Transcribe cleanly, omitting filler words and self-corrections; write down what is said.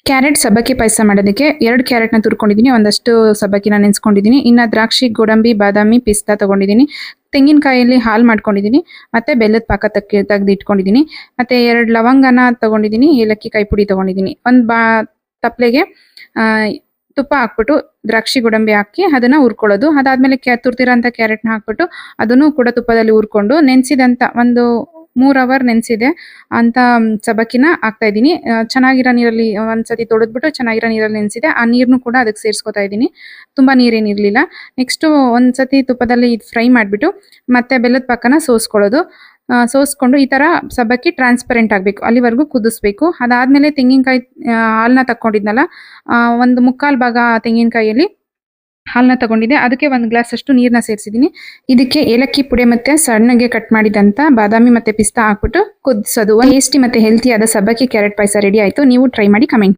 Carrot ಸಬ್ಬಕ್ಕಿ ಪಾಯಸ ಮಾಡೋದಕ್ಕೆ 2 ಕ್ಯಾರೆಟ್ನ ತುರ್ಕೊಂಡಿದ್ದೀನಿ, ಒಂದಷ್ಟು ಸಬ್ಬಕ್ಕಿನ ನೆನೆಸ್ಕೊಂಡಿದ್ದೀನಿ. ಇನ್ನು ದ್ರಾಕ್ಷಿ, ಗೋಡಂಬಿ, ಬಾದಾಮಿ, ಪಿಸ್ತಾ ತೊಗೊಂಡಿದ್ದೀನಿ. ತೆಂಗಿನಕಾಯಲ್ಲಿ ಹಾಲು ಮಾಡ್ಕೊಂಡಿದ್ದೀನಿ. ಮತ್ತು ಬೆಲ್ಲದ ಪಾಕ ತೆಗೆದು ಇಟ್ಕೊಂಡಿದ್ದೀನಿ. ಮತ್ತು 2 ಲವಂಗನ ತೊಗೊಂಡಿದ್ದೀನಿ, ಏಲಕ್ಕಿ ಕಾಯಿ ಪುಡಿ ತೊಗೊಂಡಿದ್ದೀನಿ. ಒಂದು ತಪ್ಪಲೆಗೆ ತುಪ್ಪ ಹಾಕ್ಬಿಟ್ಟು ದ್ರಾಕ್ಷಿ ಗೋಡಂಬಿ ಹಾಕಿ ಅದನ್ನು ಹುರ್ಕೊಳ್ಳೋದು. ಅದಾದಮೇಲೆ ತುರ್ತಿರೋಂಥ ಕ್ಯಾರೆಟ್ನ ಹಾಕ್ಬಿಟ್ಟು ಅದನ್ನು ಕೂಡ ತುಪ್ಪದಲ್ಲಿ ಹುರ್ಕೊಂಡು ನೆನೆಸಿದಂಥ ಒಂದು 3 ಅವರ್ ನೆನೆಸಿದೆ ಅಂತ ಸಬ್ಬಕ್ಕಿನ ಹಾಕ್ತಾ ಇದ್ದೀನಿ. ಚೆನ್ನಾಗಿರೋ ನೀರಲ್ಲಿ ಒಂದ್ಸತಿ ತೊಳೆದ್ಬಿಟ್ಟು ಚೆನ್ನಾಗಿರೋ ನೀರಲ್ಲಿ ನೆನೆಸಿದೆ. ಆ ನೀರನ್ನು ಕೂಡ ಅದಕ್ಕೆ ಸೇರಿಸ್ಕೊತಾ ಇದ್ದೀನಿ. ತುಂಬ ನೀರೇನಿರಲಿಲ್ಲ. ನೆಕ್ಸ್ಟು ಒಂದ್ಸತಿ ತುಪ್ಪದಲ್ಲಿ ಫ್ರೈ ಮಾಡಿಬಿಟ್ಟು ಮತ್ತೆ ಬೆಲ್ಲದ ಪಾಕನ ಸೋಸ್ಕೊಂಡು ಈ ಥರ ಸಬ್ಬಕ್ಕಿ ಟ್ರಾನ್ಸ್ಪರೆಂಟ್ ಆಗಬೇಕು, ಅಲ್ಲಿವರೆಗೂ ಕುದಿಸ್ಬೇಕು. ಅದಾದಮೇಲೆ ತೆಂಗಿನಕಾಯಿ ಹಾಲನ್ನ ತಗೊಂಡಿದ್ನಲ್ಲ, ಒಂದು 3/4 ಭಾಗ ತೆಂಗಿನಕಾಯಿಯಲ್ಲಿ ಹಾಲನ್ನ ತಗೊಂಡಿದ್ದೆ. ಅದಕ್ಕೆ 1 ಗ್ಲಾಸ್ ಅಷ್ಟು ನೀರನ್ನ ಸೇರಿಸಿದ್ದೀನಿ. ಇದಕ್ಕೆ ಏಲಕ್ಕಿ ಪುಡಿ ಮತ್ತು ಸಣ್ಣಗೆ ಕಟ್ ಮಾಡಿದಂಥ ಬಾದಾಮಿ ಮತ್ತು ಪಿಸ್ತಾ ಹಾಕ್ಬಿಟ್ಟು ಕುದಿಸೋದು. ಟೇಸ್ಟಿ ಮತ್ತು ಹೆಲ್ತಿಯಾದ ಸಬ್ಬಕ್ಕಿ ಕ್ಯಾರೆಟ್ ಪಾಯಸ ರೆಡಿ ಆಯಿತು. ನೀವು ಟ್ರೈ ಮಾಡಿ ಕಮೆಂಟ್